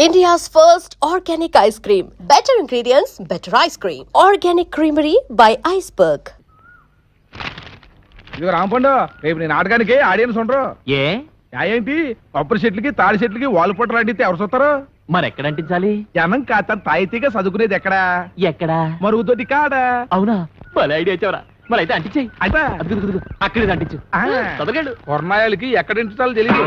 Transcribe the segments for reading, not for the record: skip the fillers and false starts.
India's first organic ice cream. Better ingredients, better ice cream. Organic Creamery by Iceberg. ఇదిగో రాంపండు రేపు నేను నాటకానికి audience ఉండరు. ఏ ఏంటి కొబ్బరి చెట్లకి తాడి చెట్లకి వాల్ పొట్టలు అడిగితే ఎవరు చూస్తారు? మరి ఎక్కడ అంటించాలి? జనం కాస్త తాయితీగా చదువుకునేది ఎక్కడా? ఎక్కడా? మరుగుతోటి కాడా? అవునా, భలే ఐడియా ఇచ్చావరా. మరి అయితే అంటించేయి. అయితే అక్కడే అంటించు. చదవగలడు. కొరనాయాలకి ఎక్కడ ఇంటాలో తెలియదు.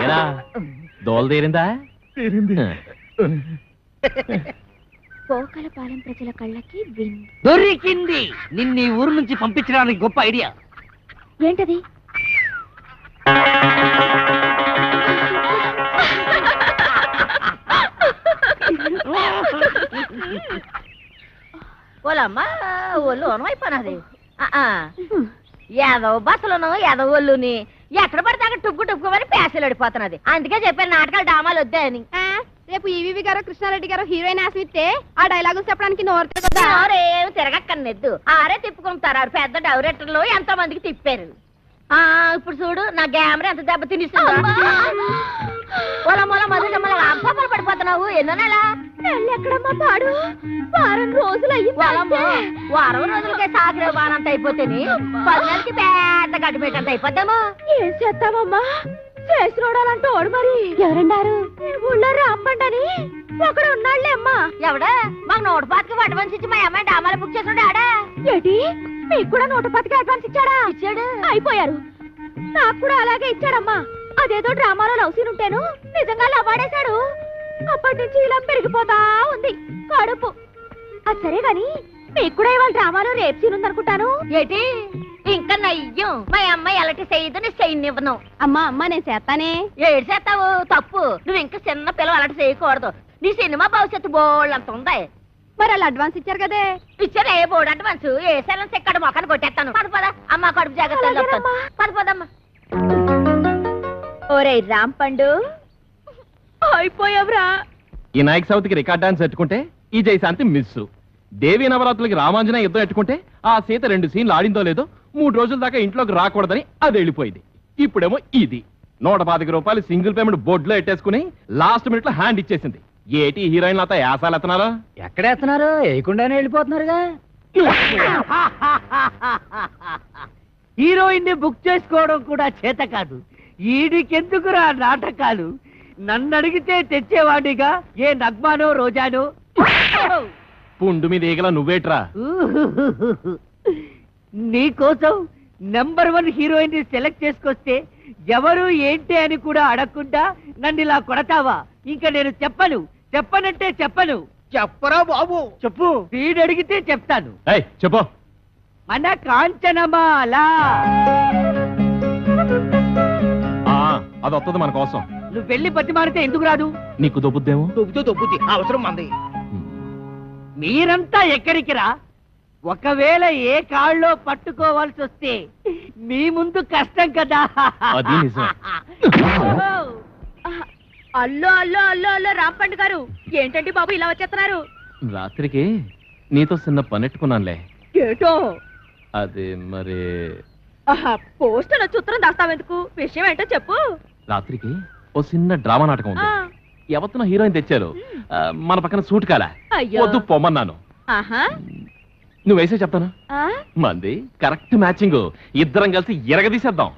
ఏరా దోల తీరిందా? పోకలపాలెం ప్రజల కళ్ళకి విందు దొరికింది. నిన్ను ఈ ఊరు నుంచి పంపించడానికి గొప్ప ఐడియా. ఏంటది? ఓలమ్మా ఒళ్ళు అనవైపోయినది. యాదవ బస్సులను యాదవ ఒళ్ళుని ఎక్కడ పడితే అక్కడ టుక్కు టుక్కుమని పేసలు అడిపోతున్నది. అందుకే చెప్పాను నాటకాలు డామాలు వద్దాయని. రేపు ఈవీవి గారు కృష్ణారెడ్డి గారు హీరోయిన్ ఆశిస్తే ఆ డైలాగులు చెప్పడానికి నోరు ఏం తిరగక్కర్లేదు. ఆరే తిప్పుకుంటారు. పెద్ద డైరెక్టర్లు ఎంతో మందికి తిప్పారు. ఇప్పుడు చూడు నా కెమెరా ఎంత దెబ్బ తినిస్తుందో. పడిపోతున్నావు. ఎన్నో నెల ఎక్కడమ్మా పాడు వారం రోజులు వారం రోజులకే సాగిరే వారంత అయిపోతేని 10 నెలలకి పెద్ద గడ్డిపేటంత అయిపోద్దాము. ఏం చేస్తామమ్మా చేసి చూడాలంటే ఓడు. మరి ఎవరన్నారు? ఊళ్ళో రాంపండని ఒకడు ఉన్నాళ్లే అమ్మా. ఎవడా? మాకు 125కి అడ్వాన్స్ ఇచ్చి మా అమ్మాయి డామాలు బుక్ చేసి ఆడా. ఏంటి మీకు కూడా 110కి అడ్వాన్స్ ఇచ్చాడా? ఇచ్చాడు. అయిపోయారు. నాకు కూడా అలాగే ఇచ్చాడమ్మా. అదేదో డ్రామాలో లవ్ సీన్ ఉంటేను నిజంగా లవ్వాడేశాడు. అప్పటి నుంచి ఇలా పెరిగిపోతా ఉంది కడుపు. అది సరే గాని మీకు కూడా ఇవాళ డ్రామాలో రేప్ సీన్ ఉందనుకుంటాను. ఏంటి ఇంకా నయ్యం? మా అమ్మాయి ఎలాంటి చేయదు నీ చేయనివ్వను. అమ్మా అమ్మా నేను చేస్తానే. ఏడు చేస్తావు తప్పు. నువ్వు ఇంకా చిన్న పిల్లలు అలాంటి చేయకూడదు. నీ సినిమా భవిష్యత్తు బోల్డ్ అంత ఉంది. మరి అలా అడ్వాన్స్ ఇచ్చారు కదే. ఇచ్చారు ఏ బోర్డు అడ్వాన్స్. ఏ సెలన్స్ ఎక్కడ మొక్కను కొట్టేస్తాను. పద అమ్మ కడుపు జాగ్రత్త. పదమ్మా. ఓరే రాంపండు అయిపోయావురా. ఈ నాయక్ సౌత్కి రికార్డ్ డాన్స్ ఎట్టుకుంటే ఈ జయశాంతి మిస్. దేవీ నవరాత్రులకి రామాంజనేయ యుద్ధం ఎట్టుకుంటే ఆ సీత 2 సీన్లు ఆడిందో లేదో 3 రోజుల దాకా ఇంట్లోకి రాకూడదని అది వెళ్ళిపోయింది. ఇప్పుడేమో ఇది 125 రూపాయలు సింగిల్ పేమెంట్ బోర్డులో ఎట్టేసుకుని లాస్ట్ మినిట్ లో హ్యాండ్ ఇచ్చేసింది. ఏటి హీరోయిన్ అంతా యాసాలు ఎత్తనారా? ఎక్కడెత్తనారు? వేయకుండానే వెళ్ళిపోతున్నారుగా. హీరోయిన్ ని బుక్ చేసుకోవడం కూడా చేత కాదు. ఈడికెందుకురా నాటకాలు? నన్ను అడిగితే తెచ్చేవాడిగా ఏ నగ్మానో రోజానో. పుండు మీద ఈగల నువ్వేట్రా? నీకోసం నెంబర్ 1 హీరోయిన్ ని సెలెక్ట్ చేసుకొస్తే ఎవరు ఏంటి అని కూడా అడగకుండా నన్ను ఇలా కొడతావా? ఇంకా నేను చెప్పనంటే చెప్పను. చెప్పరా బాబు? చెప్పు. వీడు అడిగితే చెప్తాను. చెప్పు. మన కాంచనమాల అది వస్తుంది మన కోసం. నువ్వు వెళ్ళి పత్తి మారితే ఎందుకు రాదు? నీకు దొబ్బుద్దేమో. దొబ్బుద్ది అవసరం మంది. మీరంతా ఎక్కడికి రా? ఒకవేళ ఏ కాళ్ళలో పట్టుకోవాల్సి వస్తే మీ ముందు కష్టం కదా. అది నిజం. అల్లో అల్లో అల్లో అల్లో రాంపండు గారు ఏంటండి బాబు ఇలా వచ్చేస్తున్నారు? రాత్రికి నీతో చిన్న పనెట్టుకున్నానులే. ఏటో? అది మరి పోస్ట్ చిత్రం దాస్తావెందుకు? విషయం ఏంటో చెప్పు. రాత్రికి ఓ చిన్న డ్రామా నాటకం ఉంది. ఎవరితో హీరోయిన్ తెచ్చారు. మన పక్కన సూట్ కాలా. వద్దు పొమ్మన్నాను. నువ్వు వేసే చెప్తాను. మంది కరెక్ట్ మ్యాచింగ్. ఇద్దరం కలిసి ఎరగదీసేద్దాం.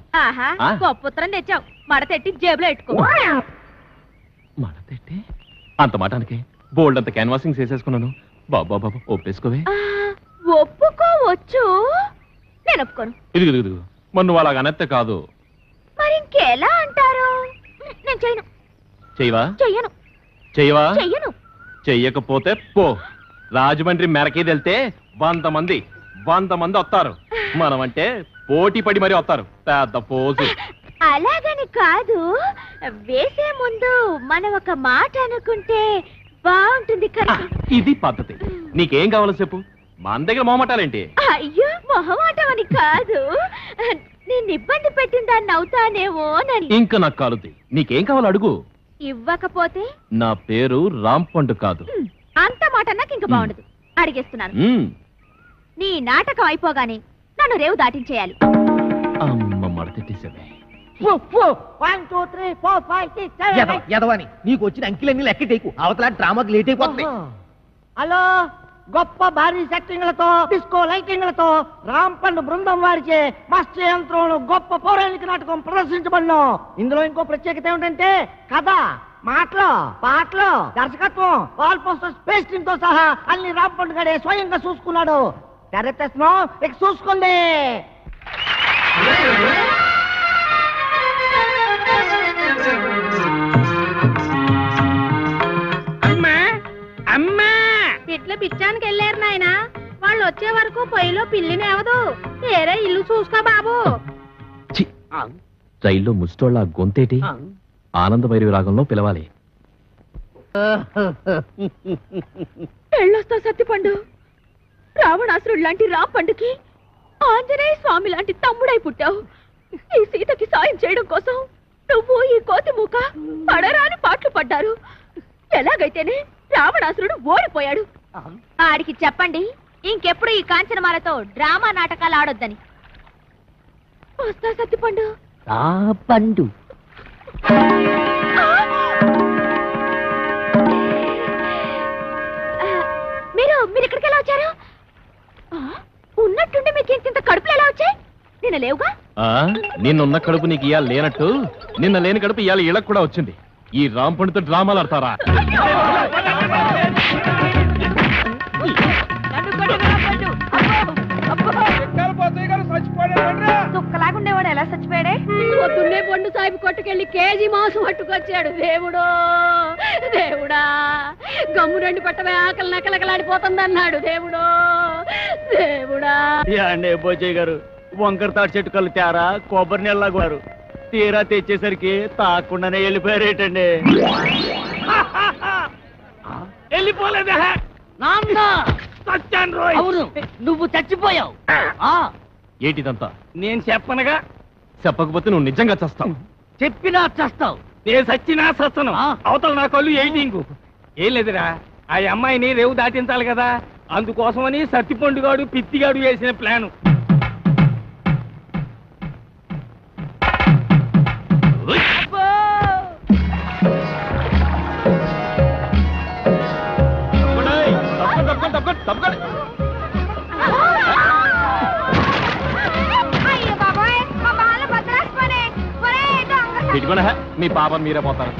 గొప్ప ఉత్తరం తెచ్చావు. మడతెట్టి జేబులో పెట్టుకో. మడతెట్టి అంత మాటానికి బోల్డ్ అంత క్యాన్వాసింగ్ చేసేసుకున్నాను. బాబా ఒప్పేసుకోవే. ఒప్పుకోవచ్చు. నేను ఒప్పుకోను. ఇదిగు మరి నువ్వు అలాగ అనెత్తే కాదు. మరి ఇంకెలా అంటారు? నేను చేయను. చెయ్యవా? చెయ్యను. చెయ్యవా? చెయ్యను. చెయ్యకపోతే పో. రాజమండ్రి మెరకేది వెళ్తే 100 మంది వస్తారు. మనమంటే పోటీ పడి మరీ వస్తారు. పెద్ద పోజు. అలాగని కాదు, వేసే ముందు మనం ఒక మాట అనుకుంటే బాగుంటుంది కదా. ఇది పద్ధతి. నీకేం కావాలో చెప్పు. మన దగ్గర మొహమాటాలేంటి? అయ్యో మొహమాటం అని కాదు, నేను ఇబ్బంది పెట్టిన దాన్ని అవుతానేమో. ఇంకా నాకు కాలుద్ది. నీకేం కావాలో అడుగు. ఇవ్వకపోతే? నా పేరు రాంపండు కాదు. అంత మాట నాకు ఇంకా బాగుండదు. అడిగేస్తున్నాను. నీ నాటకం అయిపోగానే నన్ను రేవు దాటించేయాలి. అమ్మ మడతెట్టేసావే. 1 2 3 4 5 6 7 ఎదవని నీకు వచ్చిన అంకిలన్నీ లెక్కటేకు అవతల డ్రామాకి లేట్ అయిపోతుంది. హలో, గొప్ప భారీ సెట్టింగ్లతో డిస్కో లైటింగ్లతో రాంపండు బృందం వారిచే మస్తు యంత్రం గొప్ప పౌరాణిక నాటకం ప్రదర్శించబడిన. ఇందులో ఇంకో ప్రత్యేకత ఏమిటంటే కథ, మాటలు, పాటలు, దర్శకత్వం, వాల్ పోస్టర్స్, పేస్టింగ్ తో సహా అన్ని రాంపండు గడే స్వయంగా చూసుకున్నాడు. డైరెక్టర్స్ ఇక చూసుకుంది. ఇట్లా పిచ్చానికి వెళ్ళారు నాయన. వాళ్ళు వచ్చే వరకు పొయ్యిలో పిల్లిని అవదు. వేరే ఇల్లు చూసుకో బాబు. ఛీ! రైల్లో ముస్టోళ్ళ గొంతేటి ఆనంద భైరవి రాగంలో పిలవాలి. పెళ్ళొస్తా సత్తిపండు. రావణాసురుడు లాంటి రాంపండుకి ఆంజనేయ స్వామి లాంటి తమ్ముడై పుట్టావు. ఈ సీతకి సాయం చేయడం కోసం నువ్వు ఈ కోతి మూక పడరాని పాటలు పడ్డారు. ఎలాగైతేనే రావణాసురుడు ఓడిపోయాడు. ఆడికి చెప్పండి ఇంకెప్పుడు ఈ కాంచనమాలతో డ్రామా నాటకాలు ఆడొద్దని. వస్తా సత్తిపండు. పండు మీరు ఇక్కడికి ఎలా వచ్చారు? ఉన్నట్టుండి మీకు ఇంత కడుపులు ఎలా వచ్చాయి? నిన్న లేవుగా. నిన్నున్న కడుపు నీకు ఇవాళ లేనట్టు నిన్న లేని కడుపు ఇవాళ ఇళ్ళకు కూడా వచ్చింది. ఈ రాంపండుతో డ్రామాలు ఆడతారా? దుక్కలాగుండేవాడు ఎలా చచ్చిపోయాడే? పొద్దున్నే పండు సాహిబ్ కొట్టుకెళ్ళి కేజీ మాంసం పట్టుకొచ్చాడు. దేవుడో దేవుడా, గమ్ము రెండు పట్టమే ఆకలి నకలకలాడిపోతుంది అన్నాడు. దేవుడో దేవుడా. అండే బోజయ్య గారు వంకర తాటి చెట్టు కళ్ళు తేరా కొబ్బరి నీళ్ళ తీరా తెచ్చేసరికి తాకుండానే వెళ్ళిపోయారేటండి. వెళ్ళిపోలేదా? నాన్న చచ్చాను రోయ్. అవును, నువ్వు చచ్చిపోయావు. ఏటిదంతా నేను చెప్పనగా. చెప్పకపోతే నువ్వు నిజంగా చస్తావు. చెప్పినా చస్తావు. నేను సచ్చినా సస్తను. అవతల నా కళ్ళు ఎయిటింగు. ఏం లేదురా, ఆ అమ్మాయిని రేవు దాటించాలి కదా, అందుకోసమని సత్తిపండుగాడు పిత్తిగాడు వేసిన ప్లాను. పెట్టుకున్నా మీ పాప మీరే పోతారు.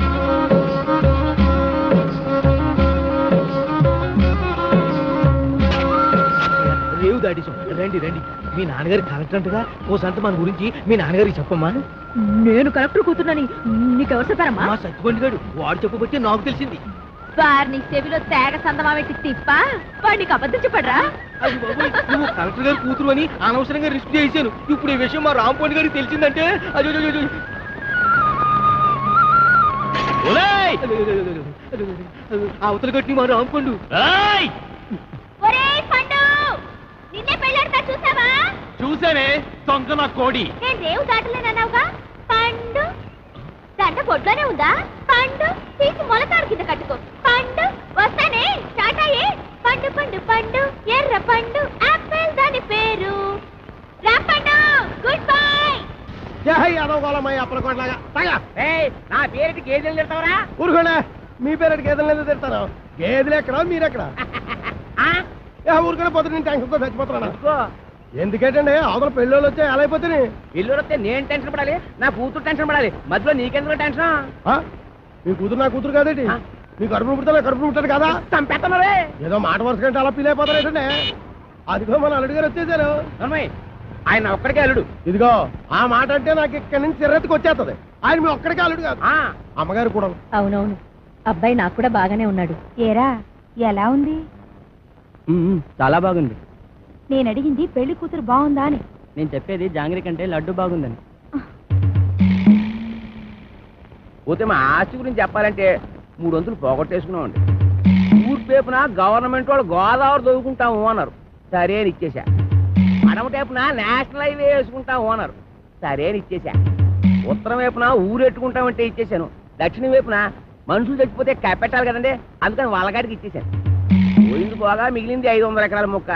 రేవు దాటిసాం. రండి రండి, మీ నాన్నగారి కలెక్టర్ అంటగా ఓ సంత మన గురించి మీ నాన్నగారికి చెప్పమ్మా. నేను కలెక్టర్ కూతున్నని నీకెవరు చెప్పారమ్మా? మా సత్తిపండుగాడు వాడు చెప్పబట్టి నాకు తెలిసింది. వారిని చెవిలో తేగ సందమా పెట్టి తిప్ప వాడికి అబద్ధం చెప్పడరా? అది బాబోయ్, నువ్వు కలెక్టర్ గారి కూతురు అని అనవసరంగా రిస్క్ చేశాను. ఇప్పుడు ఈ విషయం మా రాంపండు గారికి తెలిసిందంటే అవతల కట్టి మా రాంపండు. నిన్నే పెళ్ళాడతా చూసావా? చూసానే తొంగ నా కోడి. నేను రేవు దాటలేనన్నావుగా. పండు దండ పొడ్లోనే ఉందా? పండు తీసి మొలతాడు కింద కట్టుకో. పండు వస్తానే టాటాయే. పండు పండు పండు ఎర్ర పండు ఆపిల్ దాని పేరు రాంపండు. Good bye. నా పేరుకి గేదెలు తిడతావరా? ఊరుకోండి, మీ పేరు గేదెలు తిడతాను. గేదెలు ఎక్కడ మీరెక్కడ? ఊరుకునే పోతే నేను టెన్షన్తో చచ్చిపోతున్నా. ఎందుకంటే అవతల పెళ్ళోళ్ళు వచ్చా ఎలా అయిపోతుంది? ఇల్లు వస్తే నేను టెన్షన్ పడాలి, నా కూతురు టెన్షన్ పడాలి. మధ్యలో నీకెందుకు టెన్షన్? మీ కూతురు నా కూతురు కాదేంటి? మీ కడుపును పుడతా కడుపును పుట్టాడు కదా? చంపేస్తున్నారే. ఏదో మాట వరుస కంటే అలా ఫీల్ అయిపోతారు ఏంటంటే. అదిగో మన అల్లుడు గారు వచ్చేసారు. ఆయన ఒక్కడికే అల్లుడు. ఇదిగో ఆ మాట అంటే నాకు ఇక్కడి నుంచి చిరెత్తుకు వచ్చేస్తుంది. ఆయన మీ ఒక్కడికే అల్లుడు కాదు, అమ్మగారు కూడా. అవునవును, అబ్బాయి నాకు కూడా బాగానే ఉన్నాడు. ఏరా ఎలా ఉంది? చాలా బాగుంది. నేను అడిగింది పెళ్లి కూతురు బాగుందా అని. నేను చెప్పేది జాంగిరి కంటే లడ్డు బాగుందని. పోతే మా ఆస్తి గురించి చెప్పాలంటే 3 వంతులు పోగొట్టేసుకున్నామండి. ఊరు పేపున గవర్నమెంట్ వాళ్ళు గోదావరి దొరుకుంటాము అన్నారు. సరే అని ఇచ్చేసా. అడమ టైపున నేషనల్ హైవే వేసుకుంటాము అన్నారు. సరే అని ఇచ్చేసా. ఉత్తరం వైపున ఊరు ఎట్టుకుంటామంటే ఇచ్చేసాను. దక్షిణ వైపున మనుషులు చచ్చిపోతే కప్పెట్టాలి కదండి, అందుకని వాళ్ళగాడికి ఇచ్చేసాను. పోయింది పోగా మిగిలింది 500 ఎకరాల మొక్క.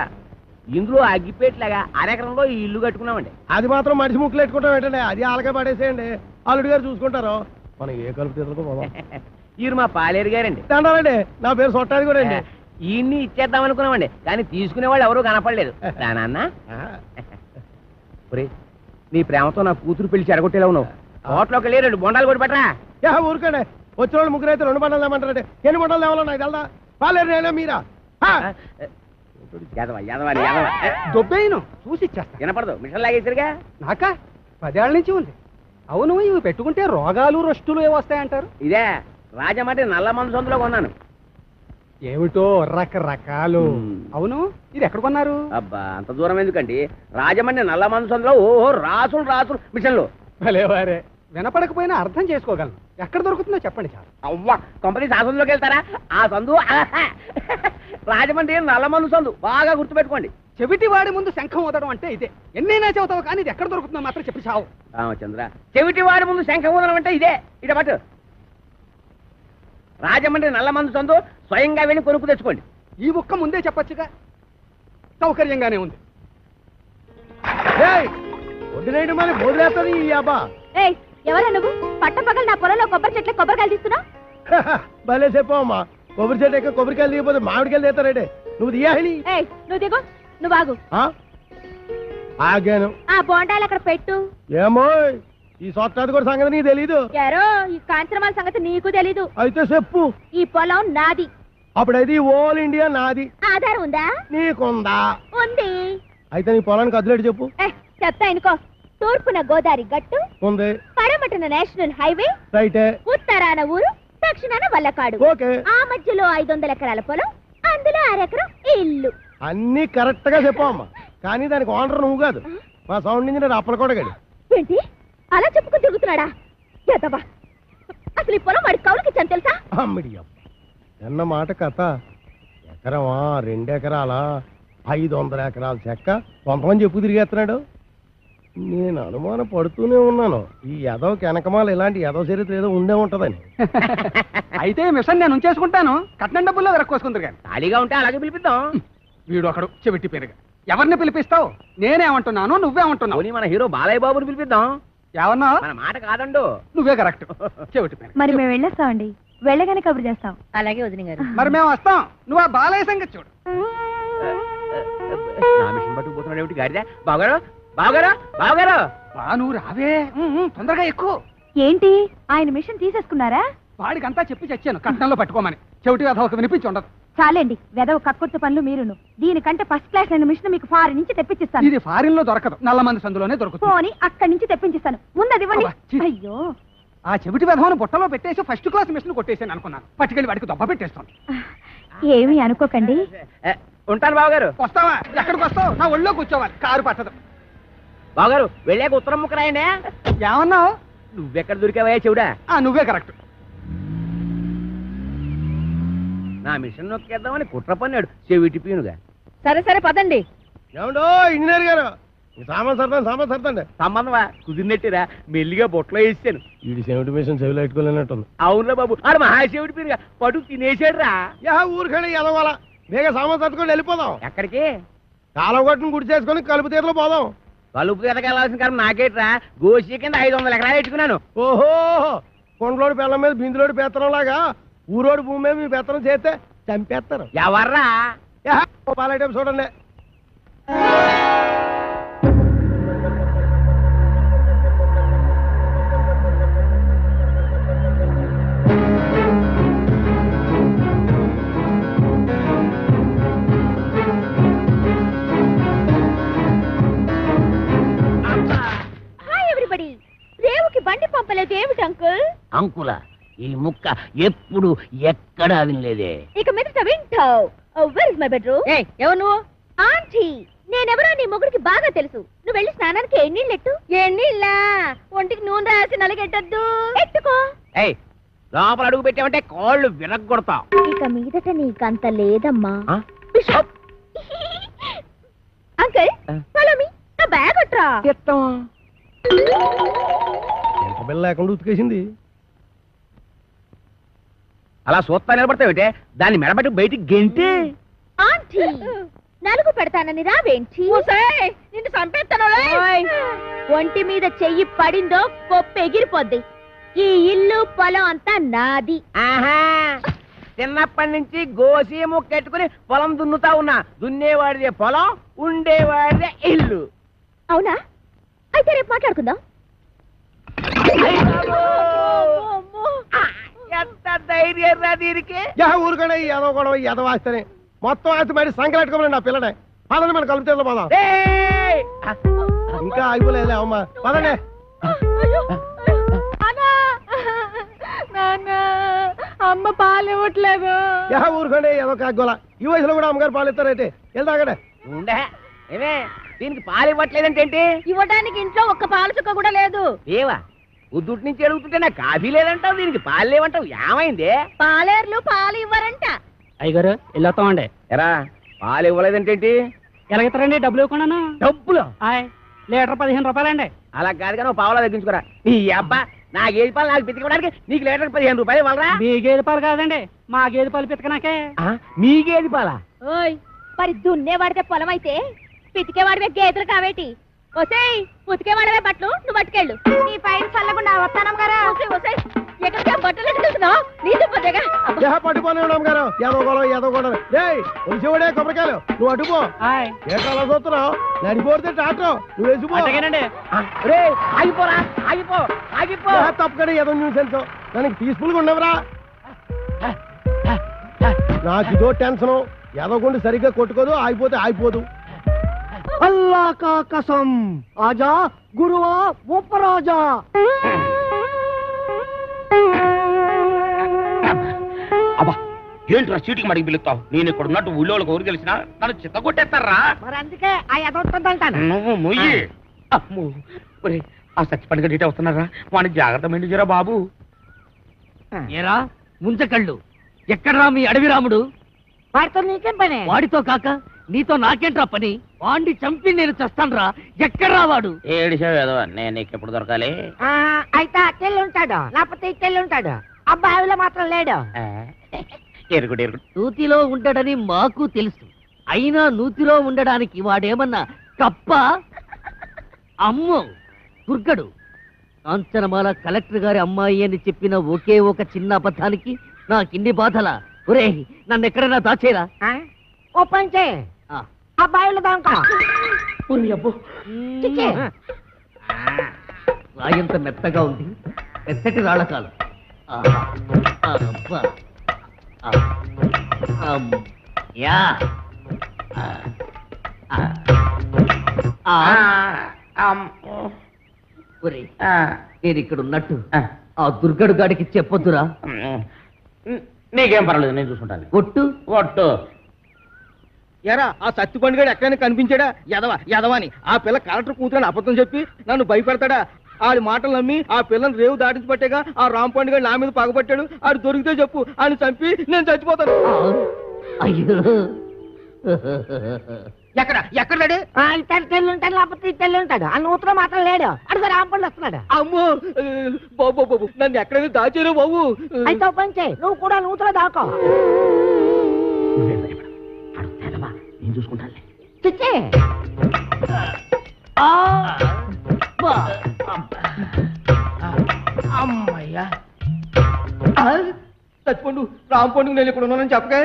ఇందులో అగ్గిపేట్లాగా అరెకరంలో ఈ ఇల్లు కట్టుకున్నామండి. అది మాత్రం మనిషి ముక్కులు పెట్టుకుంటాం ఏంటండి, అది ఆలకే పడేసేయండి, అల్లుడి గారు చూసుకుంటారు. మనం ఏ కలుపు తీతలకు పోదాం. ఈయన మా పాలేరు గారండి. దండాలండి, నా పేరు సొట్టాది కూడా అండి. ఈయన్ని ఇచ్చేద్దాం అనుకున్నామండి, కానీ తీసుకునే వాళ్ళు ఎవరూ కనపడలేదు. నాన్న నీ ప్రేమతో నా కూతురు పెళ్లి చెడగొట్టేలా ఉన్నావు. హోటల్లోకి వెళ్ళి 2 బొండాలు కూడా పెట్టరా. ఊరుకండి, వచ్చిన వాళ్ళు ముగ్గురు అయితే 2 బండలు లేమంటారండి. ఎన్ని బండలు లేవాలో నాకు తెలదా? పాలేరు నేనే మీరా? దొబ్బేయను చూసి ఇచ్చేస్తా. వినపడదు, మిషన్ లాగేసరిగా. నాకా 10 ఏళ్ల నుంచి ఉంది. అవును, ఇవి పెట్టుకుంటే రోగాలు రొస్టులు ఏ వస్తాయంటారు? ఇదే రాజమండ్రి నల్ల మందు సందులో కొన్నాను. ఏమిటో రకరకాలు. అవును, ఇది ఎక్కడ కొన్నారు? అబ్బా అంత దూరం ఎందుకండి, రాజమండ్రి నల్ల మందు సందులో ఓహో రాసులు రాసులు మిషన్లు. భలేవారే, వినపడకపోయినా అర్థం చేసుకోగలను. ఎక్కడ దొరుకుతుందో చెప్పండి చాలు. అవ్వా కంపెనీ ఆ సందులోకి వెళ్తారా? ఆ సందు రాజమండ్రి నల్ల మందు సందు, బాగా గుర్తుపెట్టుకోండి. చెవిటి వాడి ముందు శంఖం ఊదడం అంటే ఇదే. ఎన్నైనా చెబుతావు కానీ ఇది ఎక్కడ దొరుకుతుందో మాత్రం చెప్పి చావు. రామచంద్ర, చెవిటి వాడి ముందు శంఖం ఊదడం అంటే ఇదే. ఇదే పట్టు, రాజమండ్రి నల్ల మందు సందు, స్వయంగా వెళ్ళి కొనుక్కు తెచ్చుకోండి. ఈ ముక్క ముందే చెప్పొచ్చుగా, సౌకర్యంగానే ఉంది. వడ్డీనేడు మరి బోధలేస్తుంది ఈ అబ్బా. ఏయ్ ఎవరా నువ్వు? పట్టపగలు నా పొలంలో కొబ్బరి చెట్ల కొబ్బరికాయలు తీస్తున్నా? భలే చెప్పమ్మా, కొబ్బరి చెట్టు ఎక్క కొబ్బరికాయలు దిగిపోతే మామిడికాయలు తీస్తారేటే. నువ్వు దియాలి. ఏయ్ నువ్వు దిగు, నువ్వు ఆగు. ఆగాను. ఆ బోండాలు అక్కడ పెట్టు. ఏమో ఈ సొట్టాది కూడా సంగతి నీకు తెలీదు. యారో ఈ కాంచనమాల సంగతి నీకు తెలీదు. అయితే చెప్పు. ఈ పొలం నాది. అప్పుడైతే ఓల్ ఇండియా నాది. ఆధారం ఉందా? నీకుందా? ఉంది. అయితే నీ పొలానికి అదిలేడు చెప్పు. చెప్తా ఇనుకో. తూర్పున గోదావరి గట్టు ఉంది, పడమటన నేషనల్ హైవే, రైటే, ఉత్తరాన ఊరు, దక్షిణాన వల్లకాడు. ఓకే. ఆ మధ్యలో 500 ఎకరాల పొలం, అందులో 1 ఎకరం ఇల్లు. అన్ని కరెక్ట్ గా చెప్పమ్మా, కానీ దానికి ఓనర్ నువ్వు కాదు, మా సౌండ్ ఇంజనీర్ అప్పలకోటగాడు. ఏంటి అలా చెప్పుకుని తిరుగుతున్నాడా? ఎదవా, అసలు ఈ పొలం వాడి కౌలుకి ఇచ్చాను తెలుసా? అమ్మిడి అన్న మాట కథ. ఎకరమా 2 ఎకరాలా 500 ఎకరాల చెక్క కొంతమంది చెప్పు తిరిగేస్తున్నాడు. నేను అనుమానం పడుతూనే ఉన్నాను, ఈ యదవకి వెనకమాల ఇలాంటి యదవ చరిత్ర ఏదో ఉండే ఉంటదని. అయితే మిషన్ నేను ఉంచేసుకుంటాను, కట్నం డబ్బుల్లో వెనక్కోసుకుందరు కానీ. ఖాళీగా ఉంటే అలాగే పిలిపిద్దాం. వీడు ఒకడు చెవిటి పేరుగా. ఎవరిని పిలిపిస్తావు? నేనేమంటున్నాను, నువ్వేమంటున్నావు? పోనీ మన హీరో బాలయ్య బాబుని పిలిపిద్దాం. ఏమన్నా? మన మాట కాదండు. నువ్వే కరెక్ట్. చెవిటి పేరు. మరి మేము వెళ్ళొస్తామండి, వెళ్ళగానే కబురు చేస్తాం. అలాగే వదిన గారు. మరి మేము వస్తాం, నువ్వు ఆ బాలయ్య సంగతి చూడు. నా మిషన్ పట్టుకుపోతున్నాడు ఏమిటి గాడిద? బావగారు, బావగారు, బావగారు. బా నువ్వు రావే, తొందరగా ఎక్కువ. ఏంటి ఆయన మిషన్ తీసేసుకున్నారా? వాడికంతా చెప్పి చచ్చాను కట్నంలో పట్టుకోమని. చెవిటి ఒక వినిపించి ఉండదు. చాలండి, వెదవ కక్కుర్తి పనులు మీరును. దీనికంటే ఫస్ట్ క్లాస్ అయిన మిషన్ మీకు ఫారెన్ నుంచి తెప్పించిస్తాను. ఇది ఫారిన్ లో దొరకదు, నల్ల మంది సందులోనే దొరుకుతుంది. పోని అక్కడి నుంచి తెప్పించిస్తాను, ముందది ఇవ్వండి. అబ్బా, ఛీ. అయ్యో, ఆ చెవిటి వెధవను బుట్టలో పెట్టేసి ఫస్ట్ క్లాస్ మిషన్ కొట్టేసాను అనుకున్నాను. పట్టుకెళ్ళి వాడికి దొబ్బ పెట్టేస్తాను. ఏమీ అనుకోకండి. ఉంటాను బావగారు. వస్తావా? ఎక్కడికి వస్తావు? నా ఒళ్ళో కూర్చోవాలి, కారు పట్టదు. బావగారు వెళ్ళాక ఉత్తరం ముక్క రాయండి. ఏమన్నావు? నువ్వెక్కడ దొరికావయ్యా చెవుడా? నువ్వే కరెక్ట్. నా మిషన్ నొక్కేద్దామని కుట్ర పన్నాడు చెవిటి పీనుగా. సరే సరే పదండి. ఏమండో ఇంజనీర్ గారు, సామాన్ సర్దండి. సంబంధమా కుదిరినట్టురా, మెల్లిగా బొట్లో వేసాను. వీడి సెవెంటీ మిషన్ చెవిలో పెట్టుకోలేనట్టుంది. అవునురా బాబు, ఆడు మహాశివుడి పీనుగా పడు తినేసాడు రా. ఊరికడే ఎదవాల వేగ సామాన్ సర్దుకొని వెళ్ళిపోదాం. ఎక్కడికి? కాలం కొట్టును గుడి చేసుకొని కలుపు తీరలో పోదాం. కలుపు ఎదకెళ్లాల్సిన కారణం నాకేట్రా, గోసి కింద 500 ఎకరాలు పెట్టుకున్నాను. ఓహో, కొండలోడి బెల్లం మీద బిందులోడి పెత్తనం లాగా ఊరోడి భూమి మీద మీ పెత్తనం చేస్తే చంపేస్తారు. ఎవర్రా? పాలైటం చూడండి. Hi everybody. రేవుకి బండి పంపలేదు ఏమిటి అంకుల్? అంకుల ఈ ముక్క ఎప్పుడు ఎక్కడా వినలేదే. ఇక మీదట వింటావు. Where is my bedroom? ఎవరు నువ్వు? ఆంటీ. నేనెవరో నీ మొగుడికి బాగా తెలుసు. నువ్వు వెళ్ళి స్నానానికి ఎన్నీళ్ళెట్టు. ఎన్నీళ్ళ? ఒంటికి నూనె రాసి నలగెట్టద్దు. ఎట్టుకో. ఏయ్ లోపల అడుగు పెట్టామంటే కాళ్ళు విరగొడతాం. ఇక మీదట నీకంత లేదమ్మా. ఆ? Uncle follow me. నా బ్యాగ్ అట్రా. ఎంత బిల్ల లేకుండా ఉతికేసింది. అలా సూత్తా నిలబడతావేటే, దాన్ని మెడబెట్టి బయటికి గెంటి. ఆంటీ నలుగు పెడతానని రావేంచి నిన్ను చంపేస్తాను. ఒంటి మీద చెయ్యి పడిందో పొప్పు ఎగిరిపోద్ది. ఈ ఇల్లు పొలం అంతా నాది. ఆహా చిన్నప్పటి నుంచి గోసి ముక్కెట్టుకుని పొలం దున్నుతా ఉన్నా. దున్నేవాడిదే పొలం, ఉండేవాడిదే ఇల్లు. అవునా? అయితే రేపు మాట్లాడుకుందాం. ఎంత ధైర్యం రా దీనికి. ఊరుకనే ఏదో గొడవ ఏదో ఆస్తేనే మొత్తం ఆస్తి బయట సంకలెట్టుకోమని నా పిల్లనే పదండి, మన కలుపుతే పోదాం. ఏయ్! ఇంకా అయిపోలేదులే అమ్మా, పదండి. అమ్మ పాలు ఇవ్వట్లేదు. ఊరుకోండి ఏదో కాగోల. ఈ వయసులో కూడా అమ్మగారు పాలు ఇస్తారైతే వెళ్తాగడే. ఉండే ఏమే దీనికి పాలు ఇవ్వట్లేదంటే ఏంటి? ఇవ్వడానికి ఇంట్లో ఒక్క పాలు చుక్క కూడా లేదు. ఏవా ఉద్దుటి నుంచి అడుగుతుంటే నాకు కాఫీ లేదంటావు, దీనికి పాలు లేవంటావు. ఏమైంది? పాలేర్లు పాలు ఇవ్వరంట. అయ్యగారు వెళ్ళొస్తామండి. ఎరా పాలు ఇవ్వలేదంటే ఏంటి? ఎలాగెత్తారండి? డబ్బులు ఇవ్వకుండా. డబ్బులు లీటర్ 15 రూపాయలండి. అలా కాదు కానీ పావులా తగ్గించుకోరా. నీ అబ్బా నా గేదె పాలు నాకు పితికోవడానికి నీకు లీటర్ 15 రూపాయలు ఇవ్వాలరా? మీ గేదె పాలు కాదండి, మా గేదె పాలు పితకనాకే. మీ గేదె పాలా? ఓయ్ మరి దున్నేవాడితే పొలం అయితే పితికేవాడివే గేదెలు కావేటి? ఒసేయ్ ఉతికేవాడవే బట్టలు నువ్వు పట్టుకెళ్ళు. నీ పైన చల్లకుండా వస్తానం కదా. ఎక్కడికే బట్టలు ఎట్టుకెళ్తున్నావు? నీళ్ళు పొద్దుగా పట్టుకోనే అమ్మగారు ఏదో గొడవ ఏదో గొడవ. ఒలిసేవాడే కొబ్బరికాయలు, నువ్వు అటుపో. ఏ కాలం చూస్తున్నావు? నడిపోతే టాటో నువ్వు వేసిపో. ఆగిపోరా, ఆగిపో, ఆగిపో. తప్పకనే ఏదో న్యూసెన్స్, దానికి పీస్ఫుల్ గా ఉండవరా? నాకు ఇదో టెన్షన్. ఎదగకుండా సరిగ్గా కొట్టుకోదు, ఆగిపోతే ఆగిపోదు. అల్లా కా కసం ఆజా గురువా ఉపరాజా. అబ్బా ఏంట్రా చీటికి మడికి పిలుస్తావు? నేను ఇక్కడ ఉన్నట్టు ఊళ్ళోకి ఊరు తెలిసినా నన్ను చిత్త కొట్టేస్తారా? మరి అందుకే ఆ ఎదవుతుందంటాను. నువ్వు మొయ్యి. అమ్మో ఒరే ఆ సచ్చిపండుగ డీటే వస్తున్నారా? వాడిని జాగ్రత్త మెండిజరా బాబు. ఏరా ముంచకళ్ళు, ఎక్కడ్రా మీ అడవి రాముడు? వాడితో నీకేం పని? వాడితో కాక నీతో నాకేంట్రా పని? వాడిని చంపి నేను చస్తాన్రా. ఎక్కడ్రా వాడు? ఏడిసావు ఏదో నేను నీకు ఎప్పుడు దొరకాలి? అయితే అట్టెళ్ళి ఉంటాడు, లేకపోతే ఇట్టెళ్ళి ఉంటాడు. అబ్బాయిలో మాత్రం లేడు. ఎరుగుడు ఎరుగుడు నూతిలో ఉండడని మాకు తెలుసు, అయినా నూతిలో ఉండడానికి వాడేమన్నా కప్ప? అమ్మో దుర్గడు, కాంచనమాల కలెక్టర్ గారి అమ్మాయి అని చెప్పిన ఒకే ఒక చిన్న అబద్ధానికి నాకిన్ని బాధలా? ఒరే నన్ను ఎక్కడైనా దాచేరా. ఓ పని చేయి, అబ్బాయిలో దాంకో. రాయంత మెత్తగా ఉంది, మెత్తటి రాళ్ళకాలు. నేను ఇక్కడ ఉన్నట్టు ఆ దుర్గడు గాడికి చెప్పొద్దురా. నీకేం పర్వాలేదు, నేను చూసుకుంటాను. ఒట్టు ఒట్టు. ఎరా ఆ సత్తి పండుగ ఎక్కడైనా కనిపించాడా? ఎదవని ఆ పిల్ల కలెక్టర్ కూతురని అబద్ధం చెప్పి నన్ను భయపెడతాడా? ఆడి మాటలు నమ్మి ఆ పిల్లని రేవు దాటించి పట్టేగా ఆ రామ్ పండుగ నా మీద పగబట్టాడు. ఆడు దొరికితే చెప్పు, ఆయన చంపి నేను చచ్చిపోతాను. అయ్యో ఎక్కడ ఎక్కడాడు? ఇట్టెళ్ళి ఉంటాడు, లేకపోతే ఇట్టెళ్ళి ఉంటాడు. ఆ నూతులో మాత్రం లేడు. అడుగు రాంపండు వస్తున్నాడు. అమ్మో బాబు నన్ను ఎక్కడైనా దాచారు బాబు. అయితే ఓ పని చేయి, నువ్వు కూడా నూతులో దాకో. నేను చూసుకుంటాను. చిచ్చి అమ్మయ్యా చచ్చిపోండు. రామ్ పండుగ నేను ఇక్కడ ఉన్నానని చెప్పగా.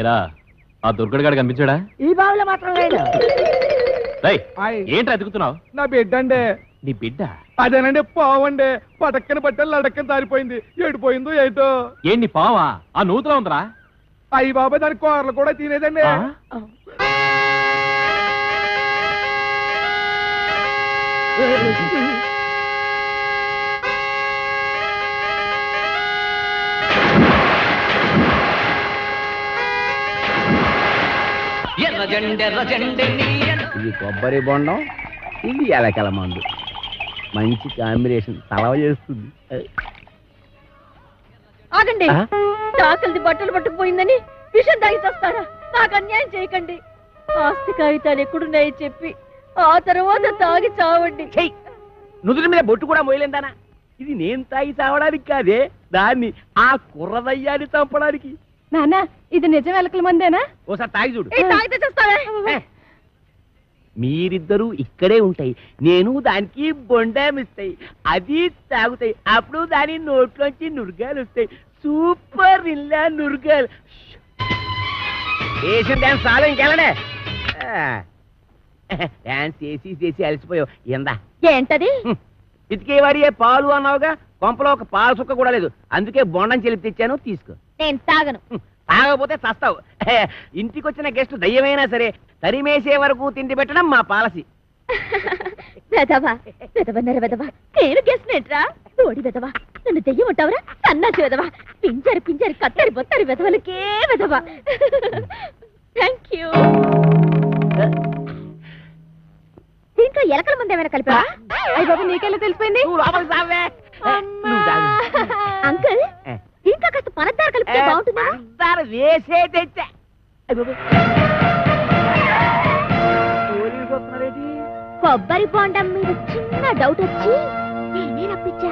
ఎరా ఆ దుర్గడు గాడు కనిపించాడా? ఈ బావిలో మాత్రం లేడు. ఏంట్రా ఎదుగుతున్నావు? నా బిడ్డ అండి. నీ బిడ్డ? అదేనండి పావండి. పటక్కన పట్టాలి, లడక్కన దారిపోయింది. ఏడిపోయిందో ఏటో. ఏంటి పావా? ఆ నూతులో ఉందరా? అయ్యి బాబాయ్ దాని కూరలు కూడా తినేదండి. ఇది కొబ్బరి బొండం, ఇది ఎలకల మందు. మంచి కాంబినేషన్, తలవ చేస్తుంది. ఆగండి, తాకలిది బట్టలు పట్టుకుపోయిందని విషం తాగి చేస్తారా? నాకు అన్యాయం చేయకండి. ఆస్తి కాగితాలు ఎక్కడున్నాయి చెప్పి ఆ తర్వాత తాగి చావండి. నుదుటి మీద బొట్టు కూడా మోయలేందానా? ఇది నేను తాగి చావడానికి కాదే, దాన్ని ఆ కుర్రదయ్యాన్ని చంపడానికి. నాన్న ఇది నిజం ఎలకల మందేనా ఓసారి తాగి చూడు తాగితే చూస్తావే మీరిద్దరూ ఇక్కడే ఉంటాయి నేను దానికి బొండామిస్తాయి అది తాగుతాయి అప్పుడు దాని నోట్లోంచి నురగాలు వస్తాయి సూపర్ ఇల్లా నురగాలు వేసిన డాన్స్ చాలా ఇంకెళ్ళడే డాన్స్ చేసి అలసిపోయావు ఎందా ఏంటది ఇతికేవాడియే పాలు అన్నావుగా కొంపలో ఒక పాల సుక్క కూడా లేదు అందుకే బొండం చెలిపి తెచ్చాను తీసుకో నేను తాగను తాగకపోతే చస్తావు ఇంటికి వచ్చిన గెస్ట్ దయ్యమైనా సరే తరిమేసే వరకు తిండి పెట్టడం మా పాలసీ వెదవా వెదవన్నర వెదవా నేను గెస్ట్నేట్రా ఓడి వెదవా నన్ను దెయ్యం ఉంటావురా సన్నాసి వెదవా పింజరి కత్తరి బొత్తరి వెదవలకే వెదవా థ్యాంక్ యూ దీంట్లో ఎలకల మంది ఏమైనా కలిపా అయ్య బాబు నీకెలా తెలిసిపోయింది నువ్వు లోపలికి సావే. నువ్వు తాగు. అంకుల్ దీంట్లో కాస్త పనద్దారు కలిపితే బాగుంటుందా పంచదార వేసే తెచ్చా అయ్ బాబోయ్. పోలీసులు వస్తున్నారేంటి? కొబ్బరి బొండం మీద చిన్న డౌట్ వచ్చి నేనే రప్పించా